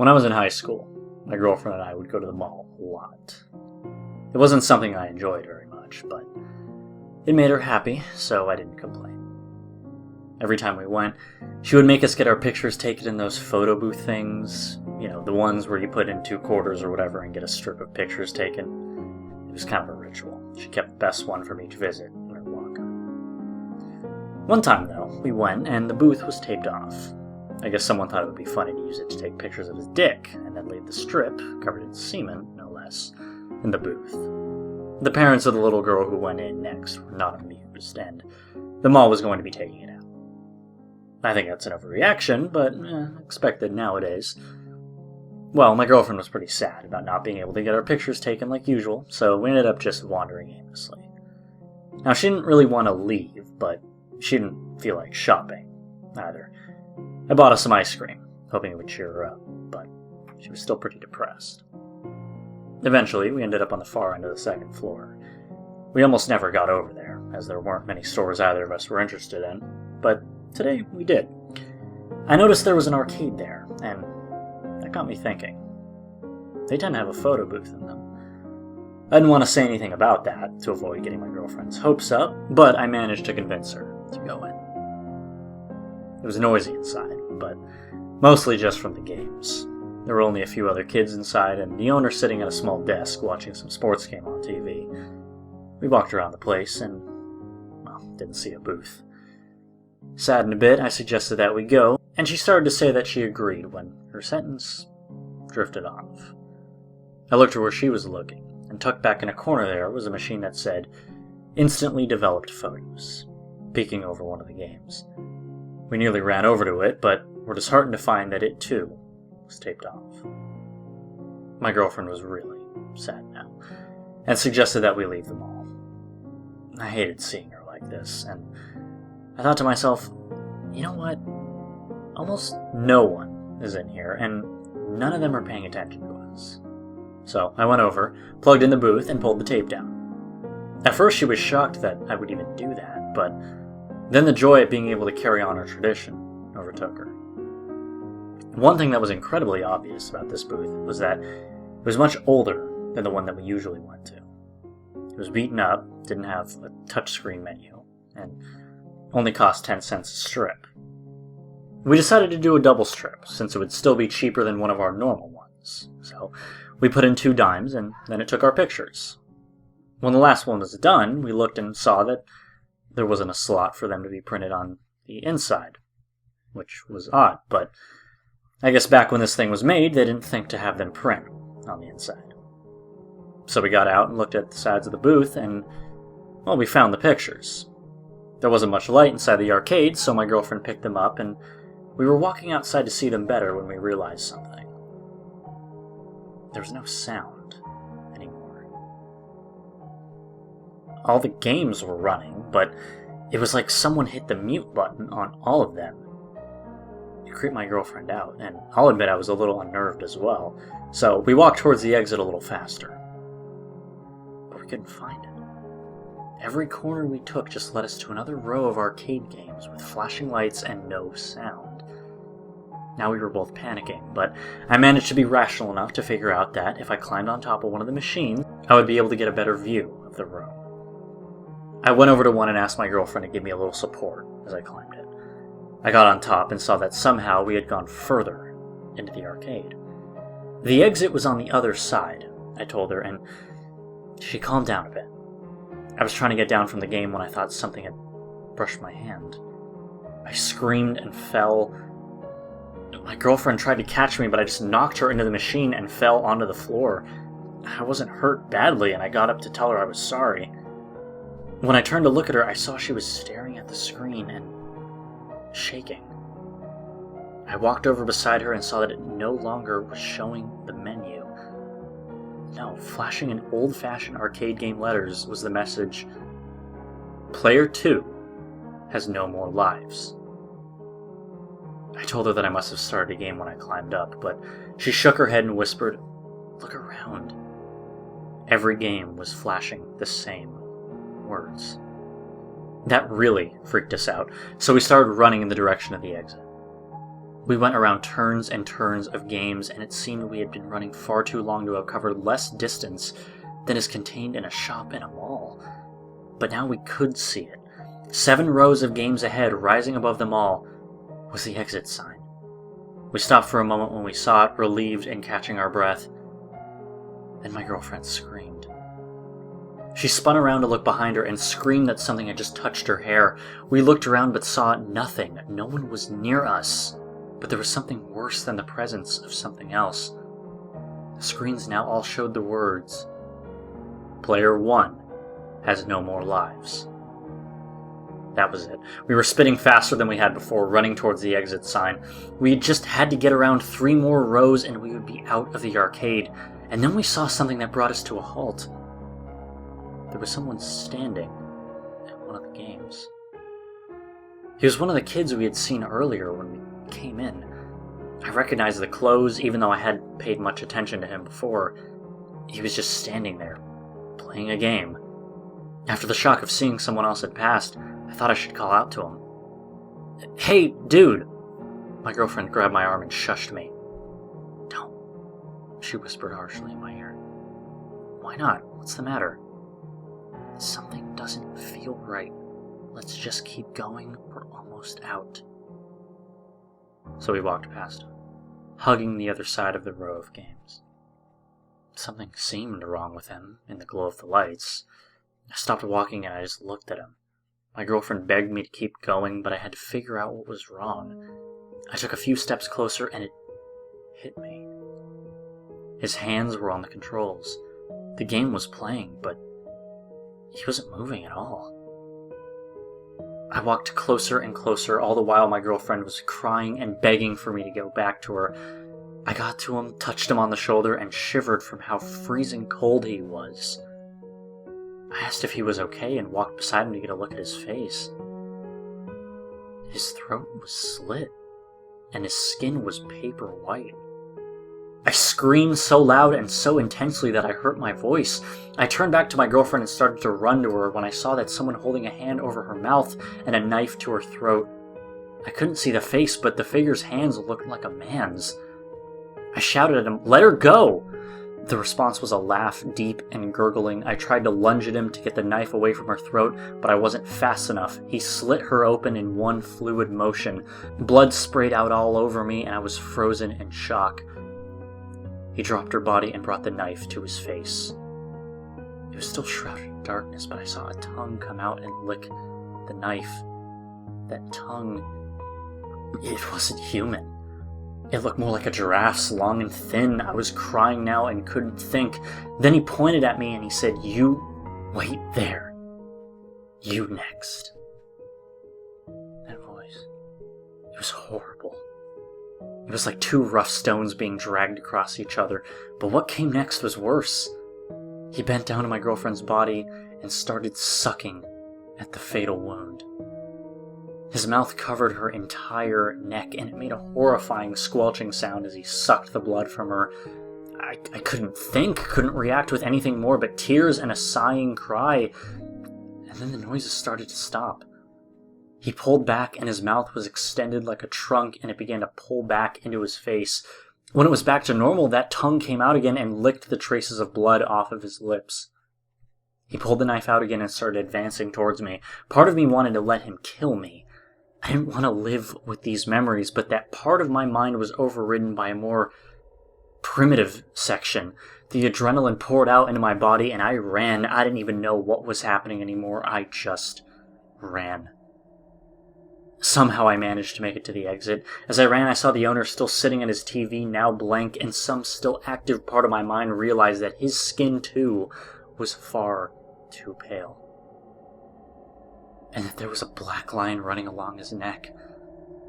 When I was in high school, my girlfriend and I would go to the mall a lot. It wasn't something I enjoyed very much, but it made her happy, so I didn't complain. Every time we went, she would make us get our pictures taken in those photo booth things, the ones where you put in 2 quarters or whatever and get a strip of pictures taken. It was kind of a ritual. She kept the best one from each visit in her locker. One time, though, we went and the booth was taped off. I guess someone thought it would be funny to use it to take pictures of his dick, and then leave the strip, covered in semen, no less, in the booth. The parents of the little girl who went in next were not amused, and the mall was going to be taking it out. I think that's an overreaction, but expected nowadays. Well, my girlfriend was pretty sad about not being able to get our pictures taken like usual, so we ended up just wandering aimlessly. Now, she didn't really want to leave, but she didn't feel like shopping, either. I bought us some ice cream, hoping it would cheer her up, but she was still pretty depressed. Eventually, we ended up on the far end of the 2nd floor. We almost never got over there, as there weren't many stores either of us were interested in, but today we did. I noticed there was an arcade there, and that got me thinking. They tend to have a photo booth in them. I didn't want to say anything about that, to avoid getting my girlfriend's hopes up, but I managed to convince her to go in. It was noisy inside, but mostly just from the games. There were only a few other kids inside, and the owner sitting at a small desk watching some sports game on TV. We walked around the place and, didn't see a booth. Saddened a bit, I suggested that we go, and she started to say that she agreed when her sentence drifted off. I looked to where she was looking, and tucked back in a corner there was a machine that said, "Instantly developed photos," peeking over one of the games. We nearly ran over to it, but were disheartened to find that it, too, was taped off. My girlfriend was really sad now, and suggested that we leave the mall. I hated seeing her like this, and I thought to myself, you know what? Almost no one is in here, and none of them are paying attention to us. So I went over, plugged in the booth, and pulled the tape down. At first she was shocked that I would even do that, but then the joy at being able to carry on our tradition overtook her. One thing that was incredibly obvious about this booth was that it was much older than the one that we usually went to. It was beaten up, didn't have a touchscreen menu, and only cost 10 cents a strip. We decided to do a double strip, since it would still be cheaper than one of our normal ones. So we put in 2 dimes, and then it took our pictures. When the last one was done, we looked and saw that there wasn't a slot for them to be printed on the inside, which was odd, but I guess back when this thing was made, they didn't think to have them print on the inside. So we got out and looked at the sides of the booth, and, we found the pictures. There wasn't much light inside the arcade, so my girlfriend picked them up, and we were walking outside to see them better when we realized something. There was no sound anymore. All the games were running, but it was like someone hit the mute button on all of them. It creeped my girlfriend out, and I'll admit I was a little unnerved as well, so we walked towards the exit a little faster. But we couldn't find it. Every corner we took just led us to another row of arcade games with flashing lights and no sound. Now we were both panicking, but I managed to be rational enough to figure out that if I climbed on top of one of the machines, I would be able to get a better view of the room. I went over to one and asked my girlfriend to give me a little support as I climbed it. I got on top and saw that somehow we had gone further into the arcade. The exit was on the other side, I told her, and she calmed down a bit. I was trying to get down from the game when I thought something had brushed my hand. I screamed and fell. My girlfriend tried to catch me, but I just knocked her into the machine and fell onto the floor. I wasn't hurt badly, and I got up to tell her I was sorry. When I turned to look at her, I saw she was staring at the screen and shaking. I walked over beside her and saw that it no longer was showing the menu. No, flashing in old-fashioned arcade game letters was the message, "Player 2 has no more lives." I told her that I must have started a game when I climbed up, but she shook her head and whispered, "Look around." Every game was flashing the same words. That really freaked us out, so we started running in the direction of the exit. We went around turns and turns of games, and it seemed we had been running far too long to have covered less distance than is contained in a shop in a mall. But now we could see it. 7 rows of games ahead, rising above them all, was the exit sign. We stopped for a moment when we saw it, relieved and catching our breath. Then my girlfriend screamed. She spun around to look behind her and screamed that something had just touched her hair. We looked around but saw nothing. No one was near us. But there was something worse than the presence of something else. The screens now all showed the words, "Player 1 has no more lives." That was it. We were spitting faster than we had before, running towards the exit sign. We just had to get around 3 more rows and we would be out of the arcade. And then we saw something that brought us to a halt. There was someone standing at one of the games. He was one of the kids we had seen earlier when we came in. I recognized the clothes, even though I hadn't paid much attention to him before. He was just standing there, playing a game. After the shock of seeing someone else had passed, I thought I should call out to him. "Hey, dude!" My girlfriend grabbed my arm and shushed me. "Don't," she whispered harshly in my ear. "Why not? What's the matter?" "Something doesn't feel right. Let's just keep going. We're almost out." So we walked past him, hugging the other side of the row of games. Something seemed wrong with him in the glow of the lights. I stopped walking and I just looked at him. My girlfriend begged me to keep going, but I had to figure out what was wrong. I took a few steps closer and it hit me. His hands were on the controls. The game was playing, but he wasn't moving at all. I walked closer and closer, all the while my girlfriend was crying and begging for me to go back to her. I got to him, touched him on the shoulder, and shivered from how freezing cold he was. I asked if he was okay and walked beside him to get a look at his face. His throat was slit, and his skin was paper white. I screamed so loud and so intensely that I hurt my voice. I turned back to my girlfriend and started to run to her when I saw that someone holding a hand over her mouth and a knife to her throat. I couldn't see the face, but the figure's hands looked like a man's. I shouted at him, "Let her go!" The response was a laugh, deep and gurgling. I tried to lunge at him to get the knife away from her throat, but I wasn't fast enough. He slit her open in one fluid motion. Blood sprayed out all over me, and I was frozen in shock. He dropped her body and brought the knife to his face. It was still shrouded in darkness, but I saw a tongue come out and lick the knife. That tongue, it wasn't human. It looked more like a giraffe's, long and thin. I was crying now and couldn't think. Then he pointed at me and he said, "You wait there. You next." That voice, it was horrible. It was like 2 rough stones being dragged across each other, but what came next was worse. He bent down to my girlfriend's body and started sucking at the fatal wound. His mouth covered her entire neck, and it made a horrifying squelching sound as he sucked the blood from her. I couldn't think, couldn't react with anything more but tears and a sighing cry. And then the noises started to stop. He pulled back, and his mouth was extended like a trunk, and it began to pull back into his face. When it was back to normal, that tongue came out again and licked the traces of blood off of his lips. He pulled the knife out again and started advancing towards me. Part of me wanted to let him kill me. I didn't want to live with these memories, but that part of my mind was overridden by a more primitive section. The adrenaline poured out into my body, and I ran. I didn't even know what was happening anymore. I just ran. Somehow I managed to make it to the exit. As I ran, I saw the owner still sitting at his TV, now blank, and some still active part of my mind realized that his skin, too, was far too pale. And that there was a black line running along his neck.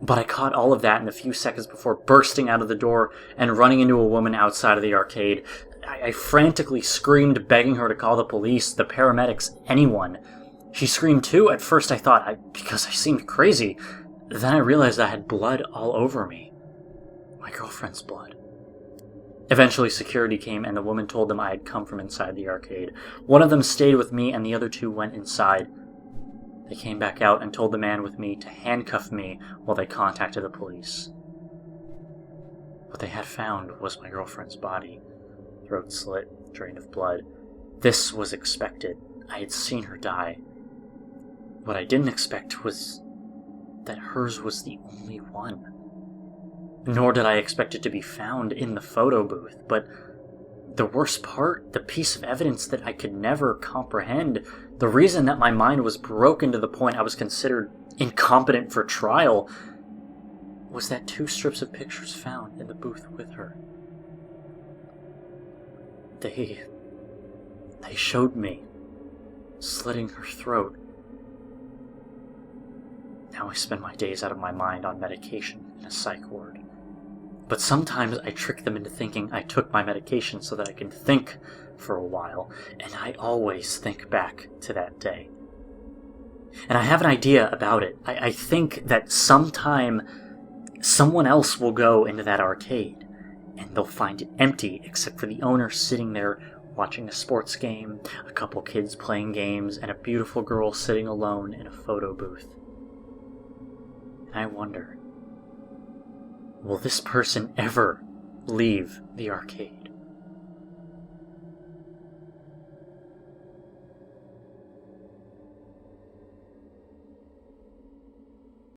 But I caught all of that in a few seconds before bursting out of the door and running into a woman outside of the arcade. I frantically screamed, begging her to call the police, the paramedics, anyone. She screamed too. At first I thought, because I seemed crazy. Then I realized I had blood all over me. My girlfriend's blood. Eventually security came and the woman told them I had come from inside the arcade. One of them stayed with me and the other 2 went inside. They came back out and told the man with me to handcuff me while they contacted the police. What they had found was my girlfriend's body, throat slit, drained of blood. This was expected. I had seen her die. What I didn't expect was that hers was the only one. Nor did I expect it to be found in the photo booth, but the worst part, the piece of evidence that I could never comprehend, the reason that my mind was broken to the point I was considered incompetent for trial, was that 2 strips of pictures found in the booth with her. They showed me slitting her throat. Now I spend my days out of my mind on medication in a psych ward. But sometimes I trick them into thinking I took my medication so that I can think for a while, and I always think back to that day. And I have an idea about it. I think that sometime someone else will go into that arcade, and they'll find it empty except for the owner sitting there watching a sports game, a couple kids playing games, and a beautiful girl sitting alone in a photo booth. And I wonder, will this person ever leave the arcade?